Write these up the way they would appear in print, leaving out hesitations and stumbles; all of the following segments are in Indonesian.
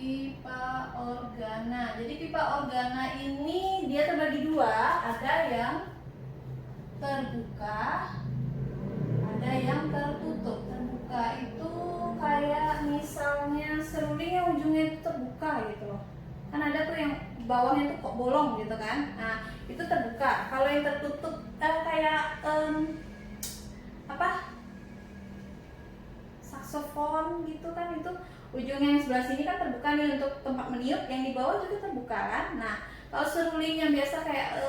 pipa organa. Jadi pipa organa ini dia terbagi dua, ada yang terbuka, ada yang tertutup. Terbuka itu kayak misalnya seruling yang ujungnya itu terbuka gitu loh. Kan ada tuh yang bawahnya tuh kok bolong gitu kan. Nah, itu terbuka. Kalau yang tertutup kayak saksofon gitu kan, itu ujungnya yang sebelah sini kan terbuka nih untuk tempat meniup, yang di bawah juga terbuka kan. Nah, kalau seruling yang biasa kayak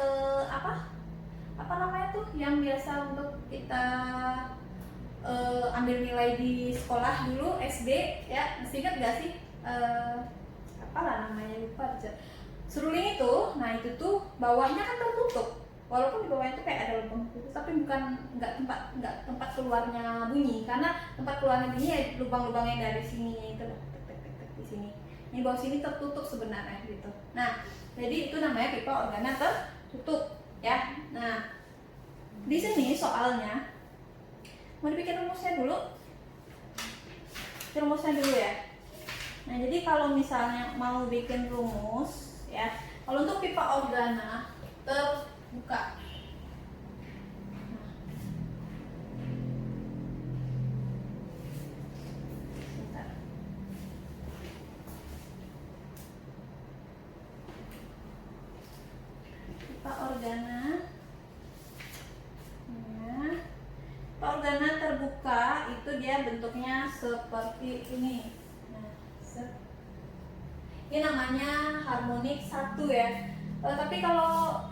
apa namanya tuh yang biasa untuk kita ambil nilai di sekolah dulu SD ya, masih ingat gak sih apalah namanya, lupa aja. Seruling itu, nah itu tuh bawahnya kan tertutup, walaupun di bawahnya itu kayak ada lubang gitu, tapi nggak tempat keluarnya bunyi, karena tempat keluarnya bunyi ya lubang-lubang yang dari sini itu di sini. Ini bawah sini tertutup sebenarnya gitu. Nah, jadi itu namanya pipa organa tertutup ya. Nah, di sini soalnya mau dibikin rumusnya dulu. Rumusnya dulu ya. Nah, jadi kalau misalnya mau bikin rumus ya, kalau untuk pipa organa terbuka, pipa organa ya. Pipa organa terbuka itu dia bentuknya seperti ini. Ini namanya harmonik 1 ya. Tapi kalau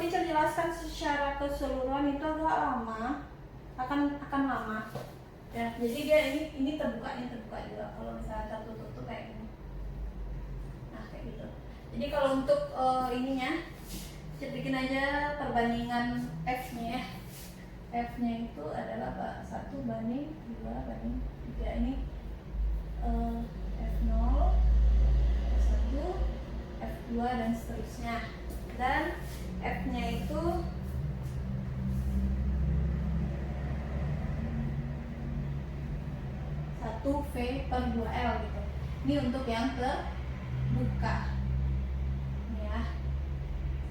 teacher jelaskan secara keseluruhan itu agak lama, akan lama. Ya, jadi dia ini terbuka juga. Kalau misalnya tertutup tuh kayak gini. Nah, kayak gitu. Jadi kalau untuk ininya, kita bikin aja perbandingan F-nya ya. F-nya itu adalah 1 banding 2 banding 3 ini F0, F1, F2 dan seterusnya. Dan F-nya itu V per 2L gitu. Ini untuk yang terbuka ya.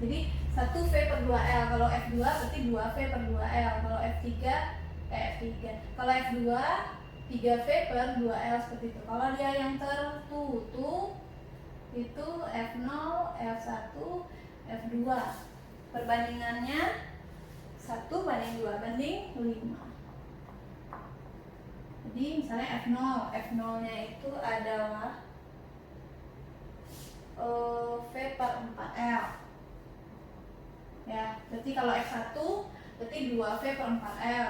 Jadi 1 V per 2L. Kalau F2 berarti 2 V per 2L. Kalau F3 Kalau F2 3V per 2L seperti itu. Kalau dia yang tertutup itu F0, F1, F2. Perbandingannya 1 banding 2 banding 5. Jadi misalnya F0 nya itu adalah V per 4L ya. Berarti kalau F1 berarti 2V per 4L.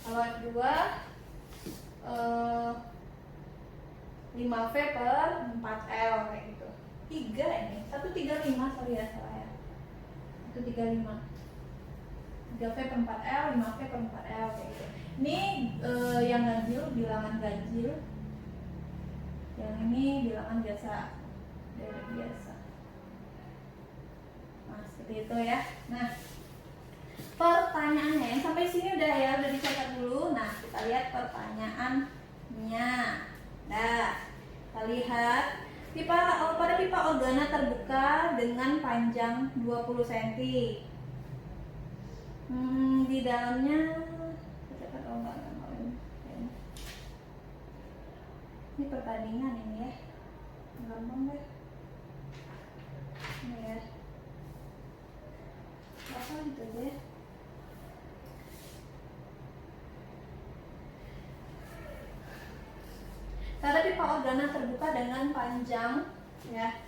Kalau F2 5V per 4L kayak gitu. 3 ini 135, sorry ya, salah ya. 135 3V per 4L, 5V per 4L kayak gitu. Ini yang ganjil bilangan ganjil, yang ini bilangan biasa. Nah, seperti itu ya. Nah, pertanyaannya yang sampai sini udah ya, udah dicatat dulu. Nah, kita lihat pertanyaannya. Nah, kita lihat pada pipa organa terbuka dengan panjang 20 cm. Di dalamnya ini perbandingan ini ya, gampang deh ini ya, apa gitu deh. Pada pipa organa terbuka dengan panjang ya,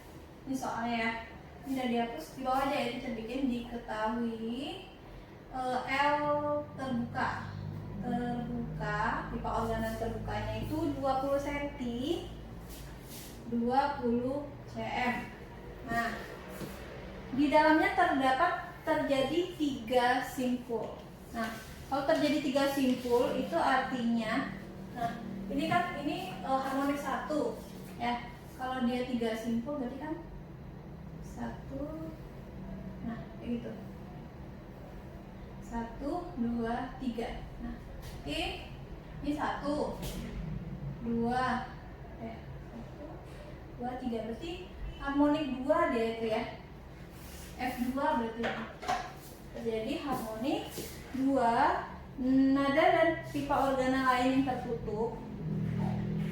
ini soalnya ya, ini udah dihapus, di bawah aja ya, kita bikin diketahui L terbuka, pipa organa terbukanya itu 20 cm, 20 cm. Nah, di dalamnya terjadi 3 simpul. Nah, kalau terjadi 3 simpul itu artinya, nah ini kan harmonik 1 ya. Kalau dia 3 simpul berarti kan 1, nah kayak gitu, 1, 2, 3. Nah, ini 1, 2, 1, 2, 3 berarti harmonik 2 dia itu ya. F2 berarti ya. Jadi harmonik 2, nada dan pipa organa lain yang tertutup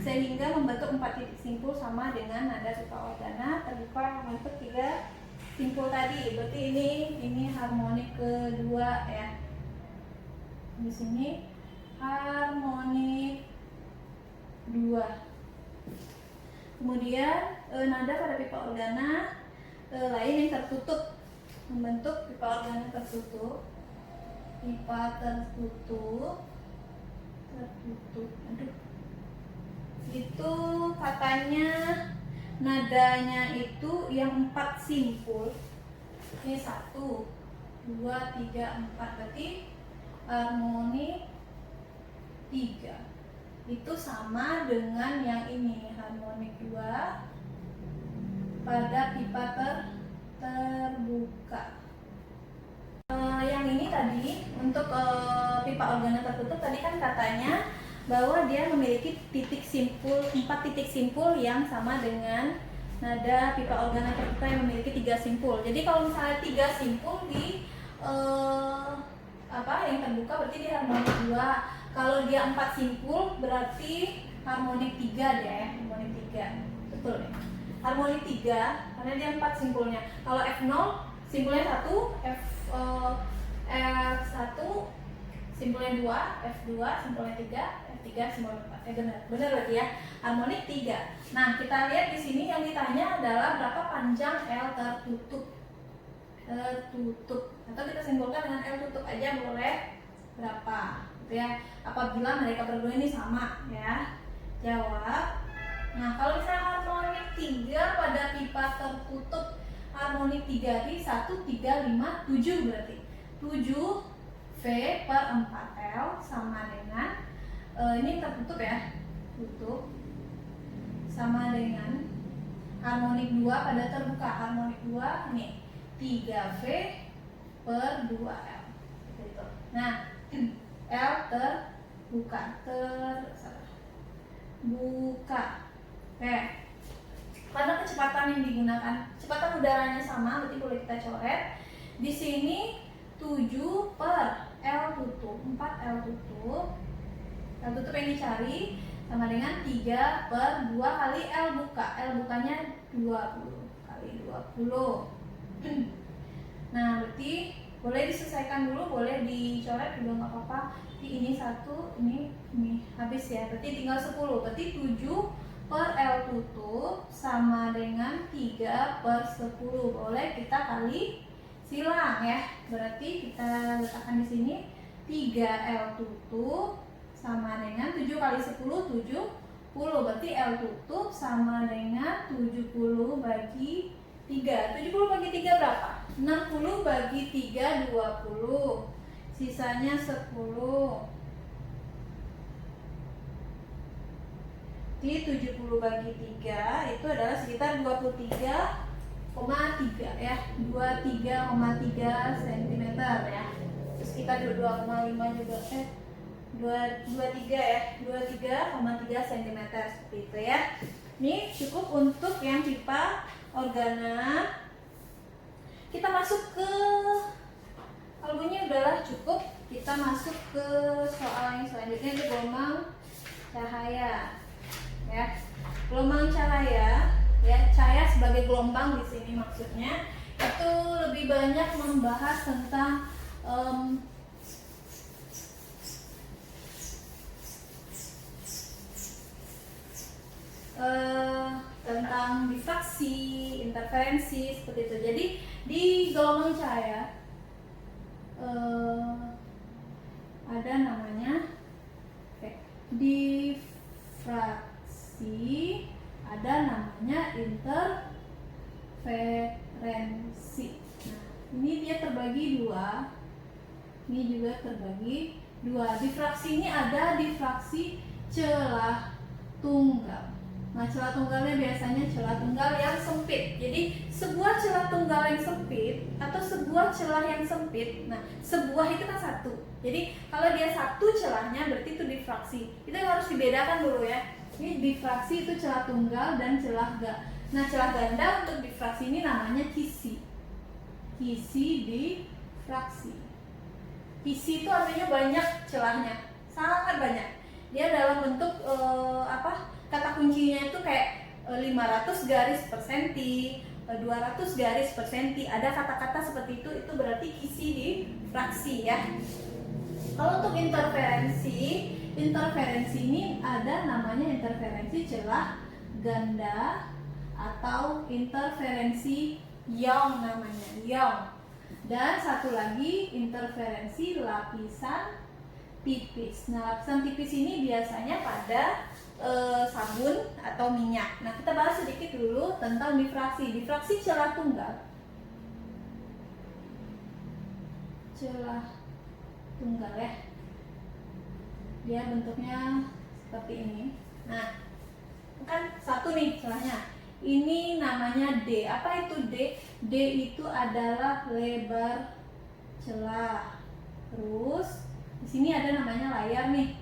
sehingga membentuk 4 titik simpul sama dengan nada pipa organa terbuka membentuk 3 simpul tadi. Berarti ini harmonik kedua ya. Di sini harmonik 2. Kemudian nada pada pipa organa lain yang tertutup membentuk pipa organa tertutup. Pipa tertutup. Aduh. Itu katanya nadanya itu yang 4 simpul. Ini 1, 2, 3, 4 berarti harmonik 3 itu sama dengan yang ini harmonik 2 pada pipa terbuka. Yang ini tadi untuk pipa organa tertutup tadi kan katanya bahwa dia memiliki titik simpul 4 titik simpul yang sama dengan nada pipa organa terbuka yang memiliki 3 simpul. Jadi kalau misalnya 3 simpul di yang terbuka berarti dia harmonik 2. Kalau dia 4 simpul berarti harmonik 3 dia ya, harmonik 3. Betul ya? Harmonik 3 karena dia 4 simpulnya. Kalau F0 simpulnya 1, F1 simpulnya 2, F2 simpulnya 3, F3 simpulnya 4. Benar berarti ya. Harmonik 3. Nah, kita lihat di sini yang ditanya adalah berapa panjang L tertutup. Atau kita simpulkan dengan L tutup aja boleh. Berapa? Gitu ya. Apabila mereka berdua ini sama ya. Jawab. Nah, kalau misalnya harmonik 3 pada pipa tertutup harmonik 3 di 1, 3, 5, 7 berarti 7 V per 4L sama dengan ini tertutup ya, tutup sama dengan harmonik 2 pada terbuka. Harmonik 2 nih 3V per 2L gitu. Nah, L terbuka buka. Oke. Karena kecepatan yang digunakan, kecepatan udaranya sama, berarti boleh kita coret. Di sini 7 per L tutup, 4 L tutup. L tutup yang dicari sama dengan 3 per 2 kali L buka. L bukanya 20 kali 20. Nah, berarti boleh diselesaikan dulu, boleh dicoret juga nggak apa-apa. Ini 1, ini habis ya. Berarti tinggal 10. Berarti 7 per L tutup sama dengan 3 per 10. Boleh kita kali silang ya. Berarti kita letakkan di sini 3L tutup sama dengan 7 kali 10, 70. Berarti L tutup sama dengan 70 bagi 3. 70 bagi 3 berapa? 60 bagi 3, 20. Sisanya 10. Di 70 bagi 3 itu adalah sekitar 23,3 ya. 23,3 cm ya. Terus kita 22,5 juga 23 ya. 23,3 cm seperti itu ya. Ini cukup untuk yang pipa organa. Kita masuk ke albumnya udahlah cukup. Kita masuk ke soal yang selanjutnya, itu gelombang cahaya. Ya, gelombang cahaya, ya cahaya sebagai gelombang di sini maksudnya itu lebih banyak membahas tentang tentang difraksi, interferensi seperti itu. Jadi di gelombang cahaya ada namanya difraksi, ada namanya interferensi. Nah, ini dia terbagi dua, ini juga terbagi dua. Difraksi ini ada difraksi celah tunggal. Nah, celah tunggalnya biasanya celah tunggal yang sempit. Jadi sebuah celah tunggal yang sempit atau sebuah celah yang sempit. Nah, sebuah itu kan satu. Jadi kalau dia satu celahnya berarti itu difraksi. Itu yang harus dibedakan dulu ya. Ini difraksi itu celah tunggal dan celah Nah, celah ganda untuk difraksi ini namanya kisi. Kisi difraksi. Kisi itu artinya banyak celahnya, sangat banyak. Dia dalam bentuk kata kuncinya itu kayak 500 garis per senti, 200 garis per senti. Ada kata-kata seperti itu berarti kisi difraksi ya. Kalau untuk interferensi ini ada namanya interferensi celah ganda atau interferensi Young namanya, Young. Dan satu lagi interferensi lapisan tipis. Nah, lapisan tipis ini biasanya pada sabun atau minyak. Nah, kita bahas sedikit dulu tentang difraksi. Difraksi celah tunggal. Celah tunggal ya. Dia bentuknya seperti ini. Nah, kan satu nih celahnya. Ini namanya D. Apa itu D? D itu adalah lebar celah. Terus di sini ada namanya layar nih.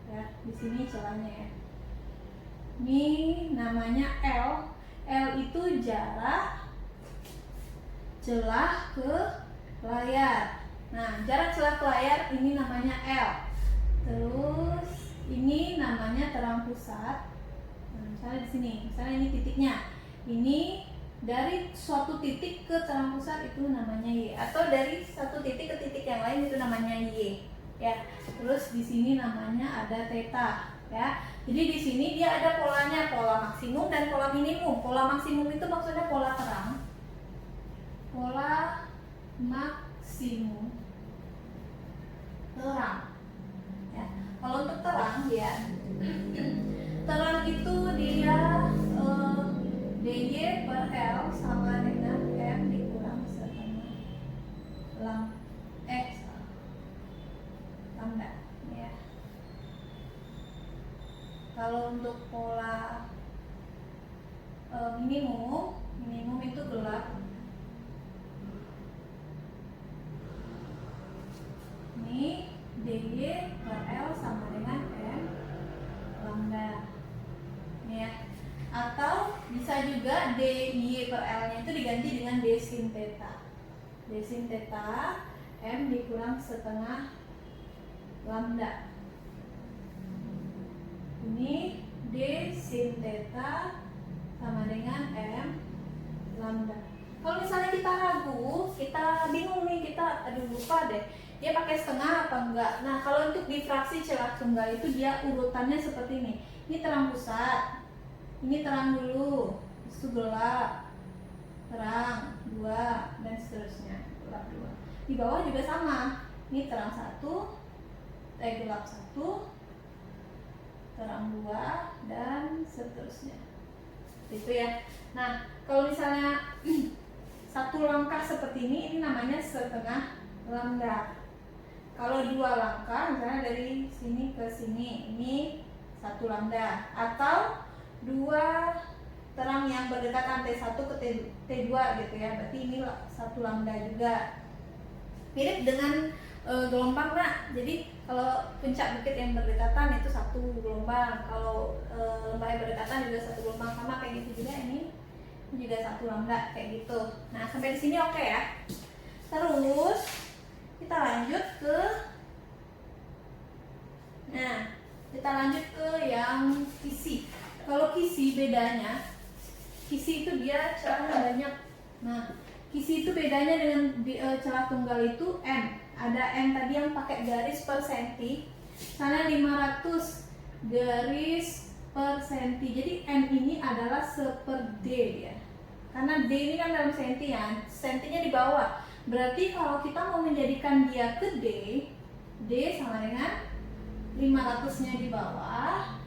Ya, di sini celahnya ya. Ini namanya L. L itu jarak celah ke layar. Nah, jarak celah ke layar ini namanya L. Terus ini namanya terang pusat. Nah, misalnya di sini, misalnya ini titiknya. Ini dari suatu titik ke terang pusat itu namanya Y, atau dari satu titik ke titik yang lain itu namanya Y. Ya. Terus di sini namanya ada theta, ya. Jadi di sini dia ada polanya, pola maksimum dan pola minimum. Pola maksimum itu maksudnya pola terang. Pola maksimum terang. Ya. Kalau untuk terang dia terang itu dia DY per L sama dengan M dikurang setengah lambda ya. Kalau untuk pola minimum itu gelap. Ini DY per L sama dengan M lambda ya. Atau bisa juga DY per L-nya itu diganti dengan D sin theta. D sin theta M dikurang setengah lambda. Ini D sin theta sama dengan M lambda. Kalau misalnya kita ragu, kita bingung nih, kita lupa deh, dia pakai setengah apa enggak. Nah, kalau untuk difraksi celah tunggal itu dia urutannya seperti ini. Ini terang pusat, ini terang dulu, itu gelap, terang 2, dan seterusnya, gelap 2. Di bawah juga sama, ini terang 1, gelap 1, terang 2, dan seterusnya. Itu ya. Nah, kalau misalnya satu langkah seperti ini namanya setengah lambda. Kalau 2 langkah, misalnya dari sini ke sini, ini 1 lambda. Atau 2 terang yang berdekatan T1 ke T2 gitu ya, berarti ini 1 lambda juga. Mirip dengan gelombang lah. Jadi kalau puncak bukit yang berdekatan itu 1 gelombang, kalau lembah yang berdekatan juga 1 gelombang, sama kayak gitu juga ini juga 1 lambda kayak gitu. Nah, sampai di sini oke ya. Terus kita lanjut ke yang kisi. Kalau kisi bedanya, kisi itu dia celahnya banyak. Nah, kisi itu bedanya dengan celah tunggal itu M. Ada M tadi yang pakai garis per senti, sana 500 garis per senti. Jadi M ini adalah seper D ya. Karena D ini kan dalam senti ya, sentinya di bawah. Berarti kalau kita mau menjadikan dia ke D, D sama dengan 500-nya di bawah,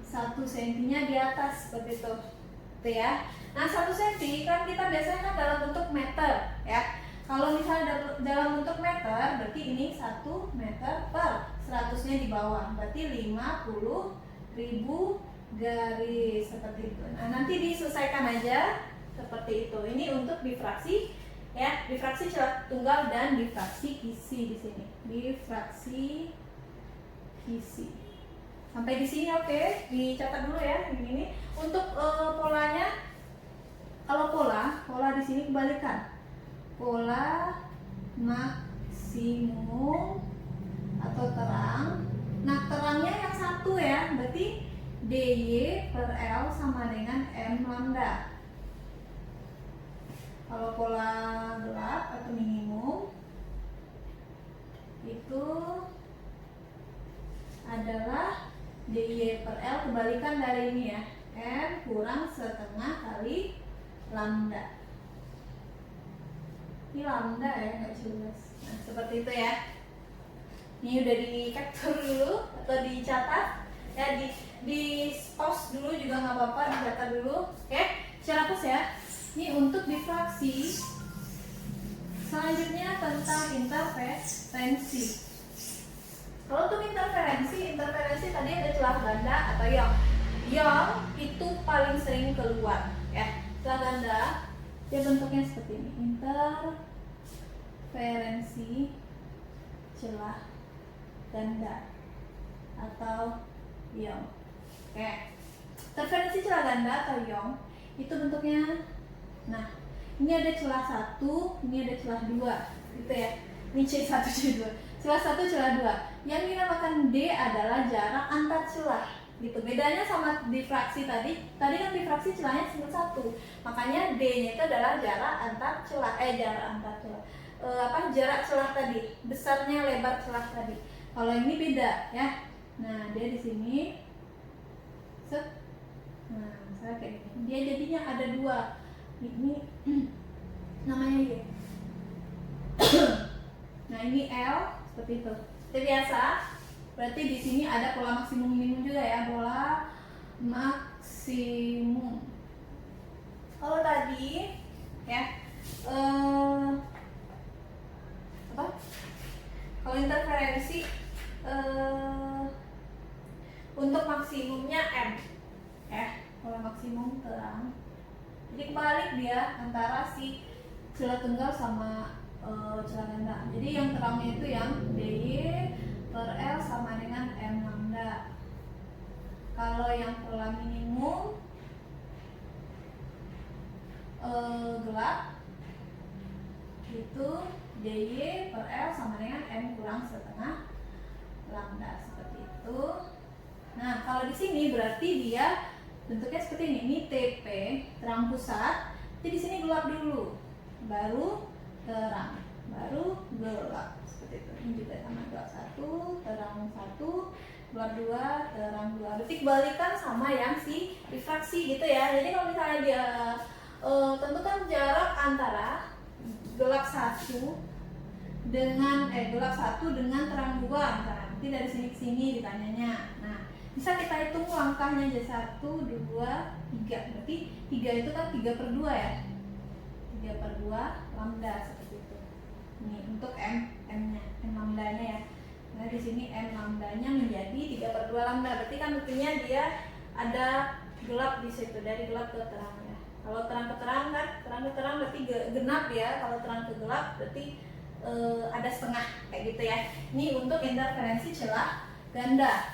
1 sentinya di atas, seperti itu. Tuh ya. Nah, 1 senti kan kita biasanya kan dalam bentuk meter ya. Kalau misalnya dalam bentuk meter, berarti ini 1 meter per 100-nya di bawah, berarti 50.000 garis, seperti itu. Nah, nanti diselesaikan aja seperti itu. Ini untuk difraksi ya, difraksi celah tunggal dan difraksi kisi di sini. Difraksi kisi. Sampai di sini oke, dicatat dulu ya ini. Untuk polanya, kalau pola di sini kebalikan. Pola maksimum atau terang. Nah, terangnya yang satu ya, berarti dy per L sama dengan M lambda. Kalau pola gelap atau minimum itu adalah dy per L kebalikan dari ini ya, M kurang setengah kali lambda. Ini lambda ya, nggak jelas. Nah, seperti itu ya. Ini udah di capture dulu atau dicatat ya, di pause dulu juga nggak apa-apa, dicatat dulu. Oke, saya hapus ya. Ini untuk difraksi. Selanjutnya tentang interferensi. Kalau untuk interferensi tadi ada celah ganda atau yang itu paling sering keluar ya. Celah ganda dia bentuknya seperti ini, interferensi celah ganda atau ion. Oke, interferensi celah ganda atau ion itu bentuknya, nah ini ada celah 1, ini ada celah 2 gitu ya. Ini C1, C2, celah 1, celah 2. Yang dinamakan D adalah jarak antar celah gitu. Bedanya sama difraksi tadi kan difraksi celahnya cuma 1, makanya D-nya itu adalah jarak antar celah, jarak celah tadi, besarnya lebar celah tadi. Kalau ini beda ya. Nah, dia di sini set. Nah, misalnya kayak gini. Dia jadinya ada 2. Ini namanya Y. Nah, ini L seperti itu. Seperti biasa. Berarti di sini ada pola maksimum minimum juga ya, pola maksimum. Kalau tadi ya kalau interferensi untuk maksimumnya M ya, pola maksimum terang. Jadi kebalik dia antara si celah tunggal sama celah ganda. Jadi yang terangnya itu yang dy per L sama dengan M lambda. Kalau yang pola minimum gelap itu dy per L sama dengan M kurang setengah lambda, seperti itu. Nah, kalau di sini berarti dia bentuknya seperti ini. Ini TP, terang pusat. Jadi di sini gelap dulu, baru terang, baru gelap, seperti itu. Ini juga sama, gelap 1, terang 1, gelap 2, terang 2. Berarti kebalikan sama yang si difraksi gitu ya. Jadi kalau misalnya dia tentukan jarak antara gelap 1 dengan terang 2 misalnya. Nanti dari sini ke sini ditanyanya. Nah, bisa kita hitung langkahnya aja, 1, 2, 3. Berarti 3 itu kan 3/2 ya. 3/2 lambda, seperti itu. Ini untuk M-nya, M lambdanya ya. Nah, di sini M lambdanya menjadi 3/2 lambda. Berarti kan buktinya dia ada gelap di situ, dari gelap ke terang ya. Kalau terang ke terang kan, terang ke terang berarti genap ya. Kalau terang ke gelap berarti ada setengah, kayak gitu ya. Ini untuk interferensi celah ganda.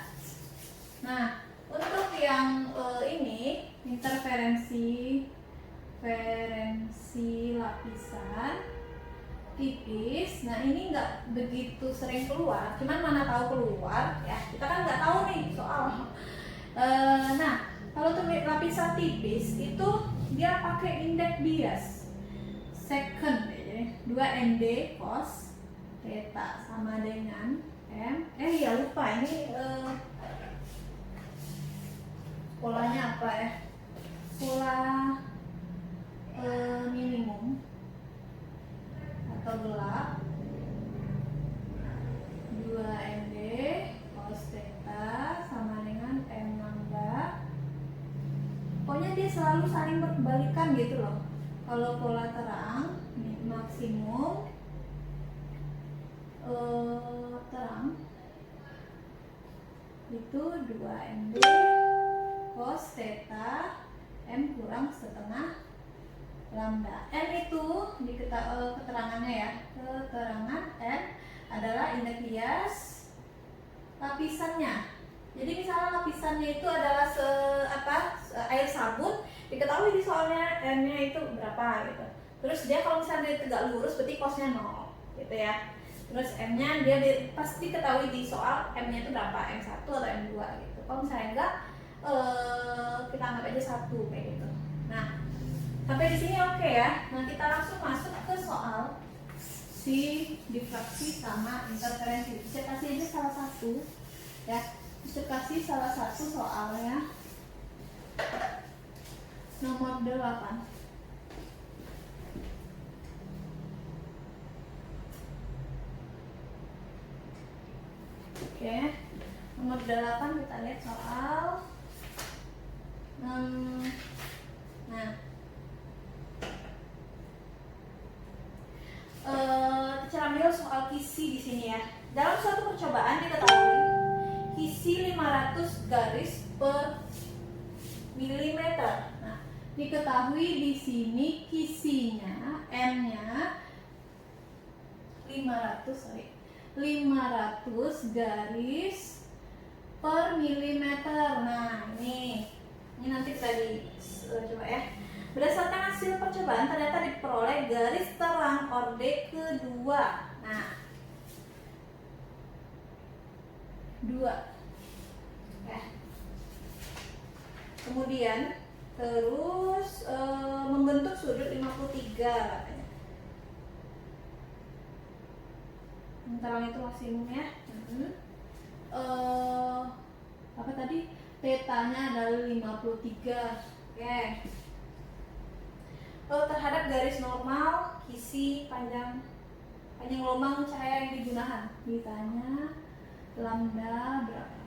Nah, untuk yang ini interferensi lapisan tipis. Nah, ini nggak begitu sering keluar, cuman mana tahu keluar ya. Kita kan nggak tahu nih soal. Nah, kalau untuk lapisan tipis itu dia pakai indeks bias second ya, 2ND cos theta sama dengan M. Ya lupa ini polanya apa ya? Pola minimum atau gelap, 2ND cos theta sama dengan M lambda. Pokoknya dia selalu saling berkebalikan gitu loh. Kalau pola terang maksimum terang itu 2ND cos theta M kurang setengah lambda. M itu di keterangannya ya, keterangan M adalah indeks bias lapisannya Jadi misalnya lapisannya itu adalah air sabun, diketahui di soalnya M-nya itu berapa gitu. Terus dia kalau misalnya dia tegak lurus berarti cosnya 0 gitu ya. Terus M-nya dia pasti ketahui di soal M-nya itu berapa, M1 atau M2 gitu. Kalau misalnya enggak, kita anggap aja 1 kayak gitu. Nah, sampai di sini oke ya. Nah, kita langsung masuk ke soal si difraksi sama interferensi. Saya kasih aja salah satu ya. Saya kasih salah satu soalnya nomor 8. Oke, nomor 8 kita lihat soal. Nah, kita ambil soal kisi di sini ya. Dalam suatu percobaan diketahui kisi 500 garis per milimeter. Nah, diketahui di sini kisinya M-nya 500 garis per milimeter. Nah, ini nanti tadi coba ya. Berdasarkan hasil percobaan ternyata diperoleh garis terang orde kedua. Nah, 2. Ya. Kemudian terus membentuk sudut 53 katanya. Terang itu maksimum ya. Apa tadi? Tetanya adalah 53. Oke. Terhadap garis normal kisi panjang gelombang cahaya yang digunakan. Ditanya lambda berapa?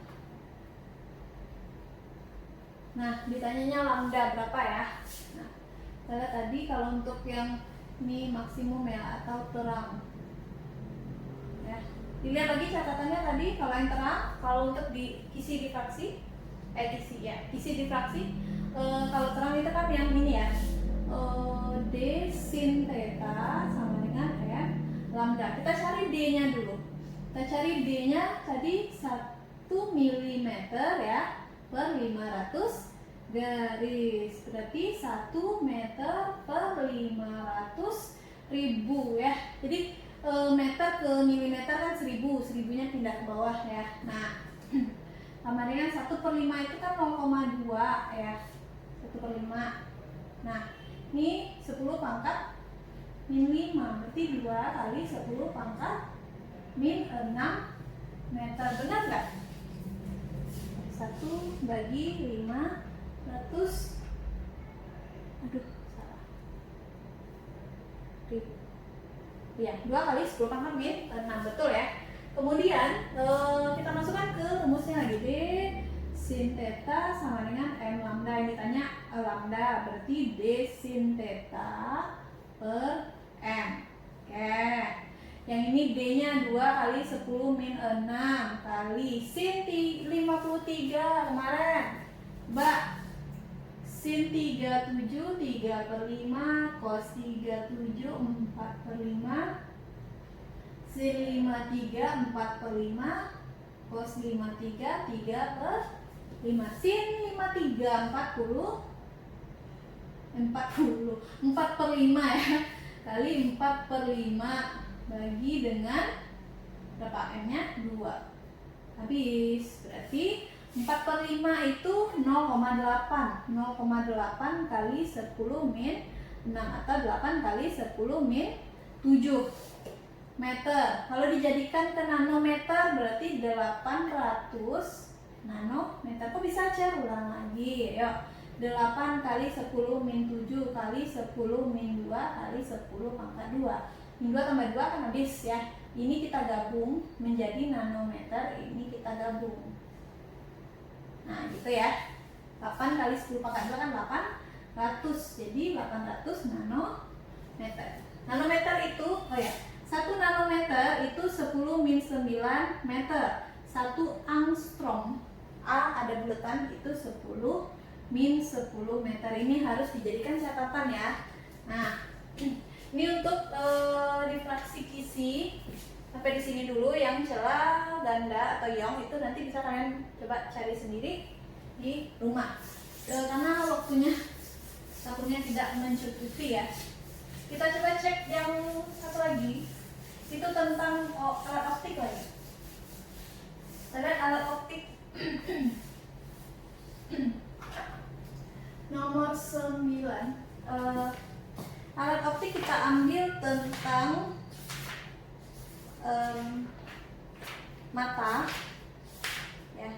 Nah, ditanyanya lambda berapa ya? Nah, kita tadi kalau untuk yang ini maksimum ya atau terang. Ya. Dilihat lagi catatannya tadi kalau yang terang, kalau untuk di kisi difraksi, kisi difraksi, kalau terang itu kan yang ini ya. D sin theta sama dengan M lambda. Kita cari D-nya dulu. Kita cari D-nya tadi 1 mm ya per 500 garis. Berarti 1 meter per 500 ribu ya. Jadi meter ke milimeter kan 1000, 1000-nya pindah ke bawah ya. Nah, sama dengan 1/5 itu kan 0,2 ya. 1/5. Nah, ini 10 pangkat min 5, berarti 2 kali 10 pangkat min 6 meter. Benar nggak? 1 bagi 500. Aduh, salah. Ya, 2 kali 10 pangkat min 6, betul ya. Kemudian kita masukkan ke rumusnya lagi. D sin theta sama dengan M lambda. Yang ditanya lambda, berarti D sin theta per M. Oke. Yang ini D-nya 2 kali 10 min 6 kali sin 53 kemarin. Mbak, sin 37 3/5 cos 37 4/5 sin 53 4/5 cos 53 3/5 sin 53 4/5 ya kali 4/5 bagi dengan berapa M-nya 2 habis. Berarti 4/5 itu 0,8 kali 10 min 6 atau 8 kali 10 min 7 meter. Kalau dijadikan ke nanometer berarti 800 nanometer. Kok bisa aja ulang lagi? Yuk, 8 kali 10 min 7 kali 10 min 2 kali 10 pangkat 2. Min 2 tambah 2 kan habis ya. Ini kita gabung menjadi nanometer, ini kita gabung. Nah, gitu ya. 8 kali 10 pangkat 2 kan 800. Jadi 800 nanometer. Nanometer itu, 1 nanometer itu 10 min 9 meter. 1 angstrom, A ada buletan, itu 10 min 10 meter. Ini harus dijadikan catatan ya. Nah, ini untuk difraksi kisi Sampai di sini dulu yang celah, ganda atau yong itu nanti bisa kalian coba cari sendiri di rumah. Karena waktunya takutnya tidak mencukupi ya. Kita coba cek yang satu lagi, itu tentang alat optik lagi. Kita lihat alat optik nomor 9. Alat optik kita ambil tentang mata ya.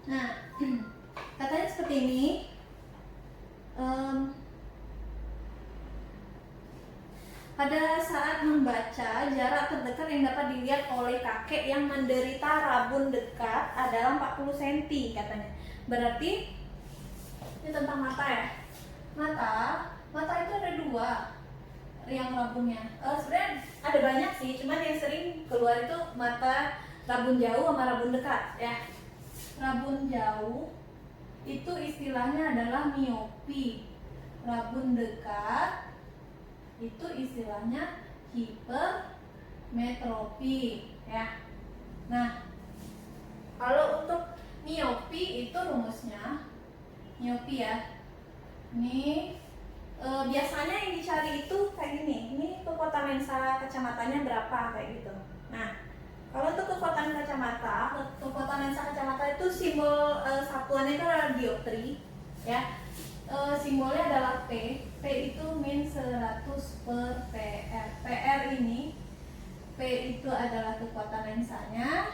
Nah, katanya seperti ini. Pada saat membaca, jarak terdekat yang dapat dilihat oleh kakek yang menderita rabun dekat adalah 40 cm katanya. Berarti ini tentang mata ya. Mata itu ada 2 yang rabunnya. Sebenarnya ada banyak sih, cuman yang sering keluar itu mata rabun jauh sama rabun dekat ya. Rabun jauh itu istilahnya adalah miopi. Rabun dekat itu istilahnya hipermetropi ya. Nah, kalau untuk miopi itu rumusnya miopi ya. Ini biasanya yang dicari itu kayak gini. Ini kekuatan lensa kacamatanya berapa kayak gitu. Nah, kalau untuk kekuatan kacamata, kekuatan lensa kacamata itu simbol satuannya itu adalah dioptri ya. Simbolnya adalah P. P itu min 100 per PR. PR ini, P itu adalah kekuatan lensanya.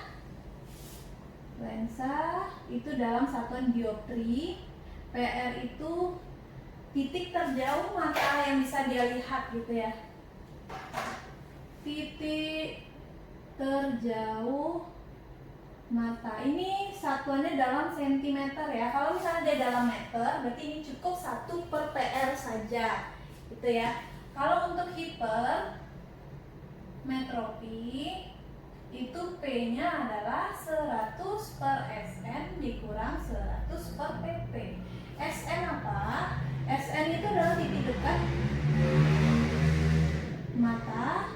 Lensa itu dalam satuan dioptri. PR itu titik terjauh mata yang bisa dia lihat gitu ya. Titik terjauh mata ini satuannya dalam sentimeter ya. Kalau misalnya dia dalam meter, berarti ini cukup 1 per PR saja gitu ya. Kalau untuk hipermetropi itu P-nya adalah 100 per SN dikurang 100 per PP. SN apa? SN itu adalah titik dekat mata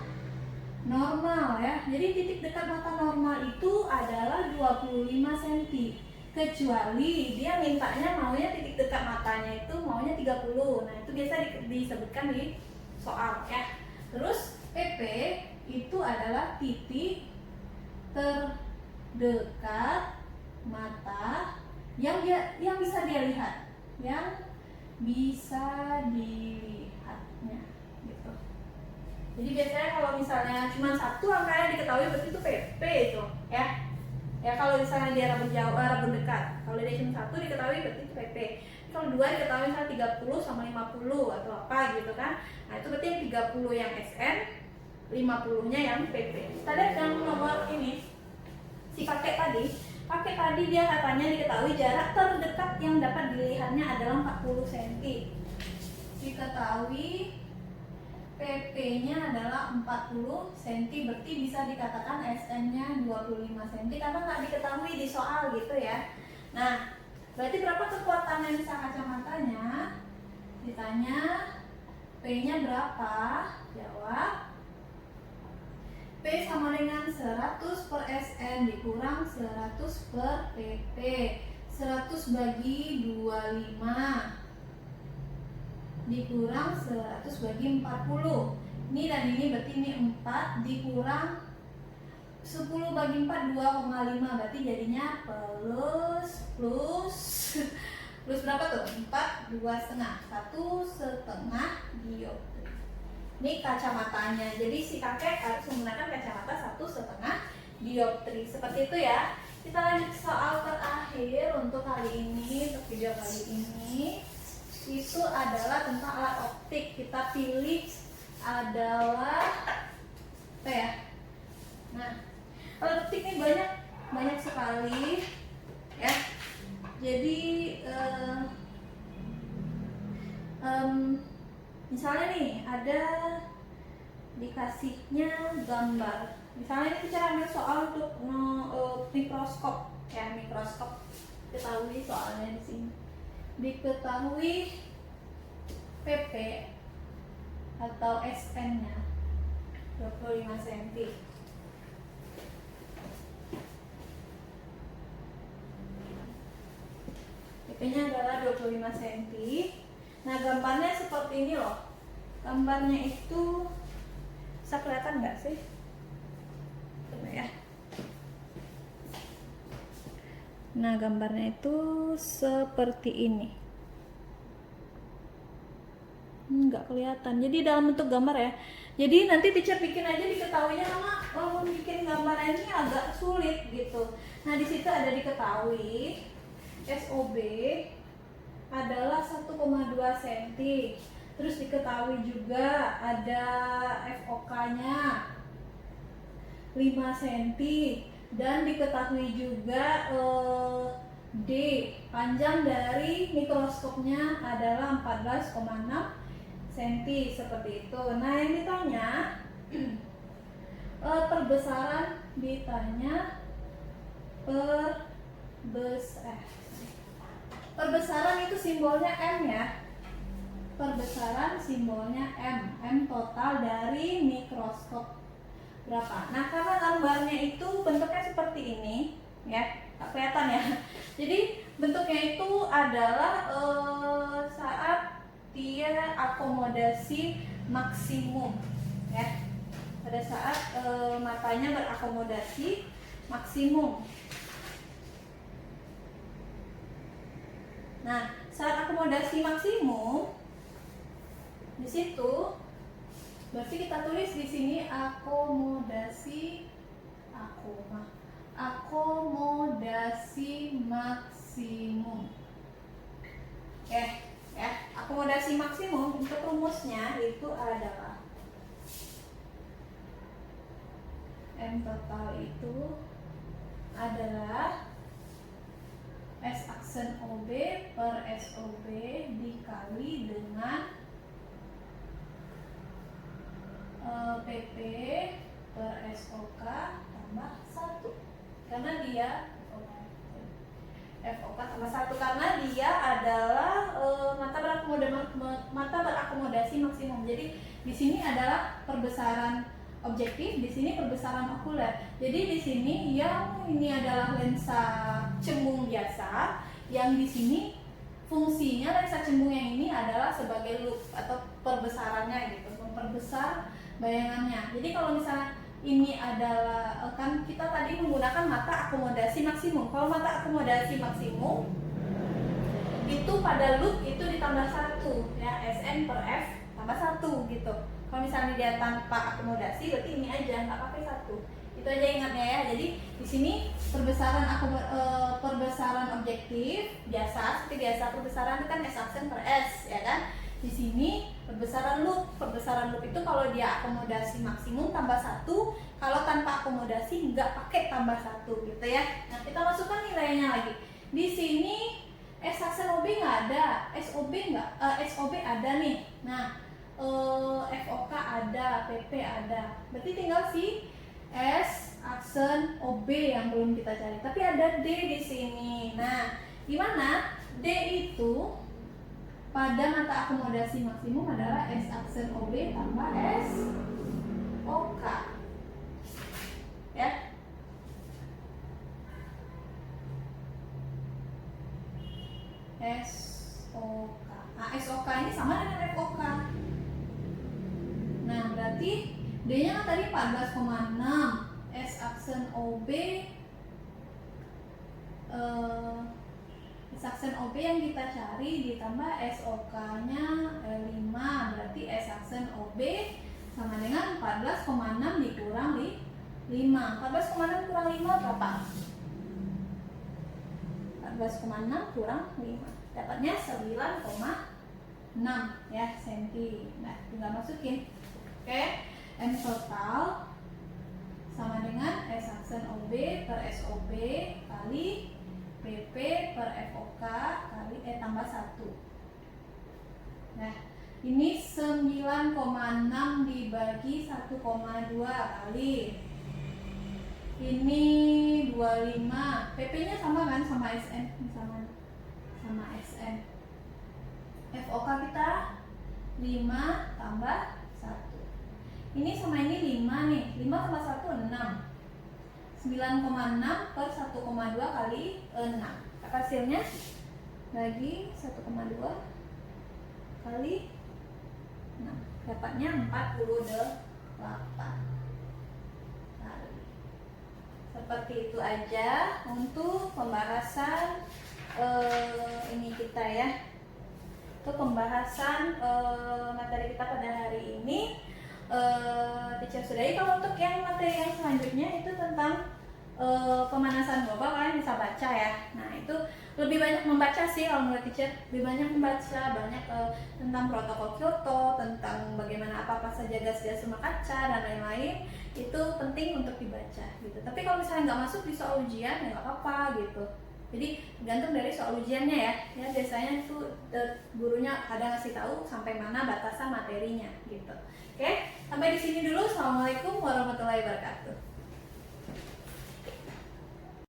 normal ya. Jadi titik dekat mata normal itu adalah 25 cm. Kecuali dia mintanya maunya titik dekat matanya itu maunya 30. Nah, itu biasa disebutkan di soal ya. Terus PP itu adalah titik terdekat mata yang bisa dia lihat. Yang bisa dilihatnya gitu. Jadi biasanya kalau misalnya cuma satu angkanya diketahui berarti itu PP itu ya. Ya kalau misalnya dia rabun jauh, rabun dekat. Kalau dia cuma satu diketahui berarti itu PP. Kalau 2 diketahui misalnya 30 sama 50 atau apa gitu kan. Nah, itu berarti yang 30 yang SN, 50-nya yang PP. Kita lihat yang nomor ini. Si kakek tadi dia katanya diketahui jarak terdekat yang dapat dilihatnya adalah 40 cm. Diketahui PP-nya adalah 40 cm, berarti bisa dikatakan SN-nya 25 cm karena nggak diketahui di soal gitu ya. Nah, berarti berapa kekuatan lensa kacamatanya? Ditanya P-nya berapa? Jawab P sama dengan 100 per SN dikurang 100 per PP. 100 bagi 25 dikurang 100 bagi 40. Ini dan ini berarti ini 4 dikurang 10 bagi 4 2,5, berarti jadinya plus berapa tuh? 4 2,5 1,5 dioptri. Ini kacamatanya. Jadi si kakek harus menggunakan kacamata 1,5 dioptri. Seperti itu ya. Kita lanjut soal terakhir untuk kali ini, untuk video kali ini. Itu adalah tentang alat optik. Kita pilih adalah apa ya? Nah, alat optik ini banyak sekali ya. Jadi misalnya nih ada dikasihnya gambar. Misalnya ini cara ambil soal untuk mikroskop ya, mikroskop. Ketahui soalnya di sini. Diketahui PP atau SN-nya 25 cm. PP-nya adalah 25 cm. Nah, gambarnya seperti ini loh. Gambarnya itu bisa kelihatan nggak sih? Coba ya. Nah, gambarnya itu seperti ini. Nggak kelihatan. Jadi dalam bentuk gambar ya. Jadi nanti teacher bikin aja diketahuinya, karena bikin gambarnya ini agak sulit gitu. Nah, di situ ada diketahui SOB adalah 1,2 cm. Terus diketahui juga ada FOK-nya 5 cm, dan diketahui juga D, panjang dari mikroskopnya adalah 14,6 cm seperti itu. Nah, yang ditanya perbesaran, ditanya perbesaran itu simbolnya M ya. Perbesaran simbolnya M. M total dari mikroskop berapa. Nah, karena gambarnya itu bentuknya seperti ini ya, tak kelihatan ya. Jadi bentuknya itu adalah saat dia akomodasi maksimum ya. Pada saat matanya berakomodasi maksimum. Nah, saat akomodasi maksimum di situ berarti kita tulis di sini akomodasi maksimum. Ya, akomodasi maksimum untuk rumusnya itu adalah M total itu adalah S aksen OB per SOB dikali dengan PP per SOK tambah 1. Karena dia FOK tambah 1 karena dia adalah mata berakomodasi maksimum. Jadi di sini adalah perbesaran objektif, di sini perbesaran okuler. Jadi di sini yang ini adalah lensa cembung biasa, yang di sini fungsinya lensa cembung yang ini adalah sebagai loop atau perbesarannya gitu, memperbesar bayangannya. Jadi kalau misalnya ini adalah kan kita tadi menggunakan mata akomodasi maksimum. Kalau mata akomodasi maksimum itu pada loop itu ditambah 1 ya, SN per F tambah 1 gitu. Kalau misalnya dia tanpa akomodasi berarti ini aja, nggak pakai 1. Itu aja ingatnya ya. Jadi di sini perbesaran objektif biasa, seperti biasa perbesaran itu kan S aksen per S ya kan. Di sini perbesaran loop itu kalau dia akomodasi maksimum tambah 1, kalau tanpa akomodasi nggak pakai tambah 1 gitu ya. Nah, kita masukkan nilainya lagi. Di sini S aksen OB nggak ada, SOB ada nih. Nah, FOK ada, PP ada. Berarti tinggal si S aksen OB yang belum kita cari. Tapi ada D di sini. Nah, gimana? D itu pada mata akomodasi maksimum adalah S aksen OB tambah S OK. Ya. SOK. Nah, SOK ini sama dengan FOK. Nah, berarti D-nya kan tadi 14,6. S aksen OB S aksen OB yang kita cari ditambah SOK-nya 5, berarti S aksen OB sama dengan 14,6 dikurang 5. 14,6 kurang 5 berapa? 14,6 kurang 5. Dapatnya 9,6 ya senti. Nah, tinggal masukin. Oke, M total sama dengan S aksen OB per SOB kali PP per FOK kali tambah 1. Nah, Ini 9,6 dibagi 1,2 kali. Ini 25. PP-nya sama kan, sama SN, sama SN. FOK kita 5 tambah 1. Ini sama ini 5 nih. 5 tambah 1 6. 9,6 per 1,2 kali 6. Hasilnya bagi 1,2 kali 6. Dapatnya 48 kali. Seperti itu aja untuk pembahasan ini kita ya. Untuk pembahasan materi kita pada hari ini. Teacher Sudari, kalau untuk yang materi yang selanjutnya itu tentang pemanasan global, kalian bisa baca ya. Nah itu lebih banyak membaca sih kalau menurut teacher, lebih banyak membaca banyak tentang protokol Kyoto, tentang bagaimana apa saja gas-gas rumah kaca dan lain-lain. Itu penting untuk dibaca gitu. Tapi kalau misalnya nggak masuk di soal ujian ya nggak apa-apa gitu. Jadi tergantung dari soal ujiannya ya. Ya biasanya itu gurunya ada ngasih tahu sampai mana batasan materinya gitu. Oke, sampai di sini dulu. Assalamualaikum warahmatullahi wabarakatuh.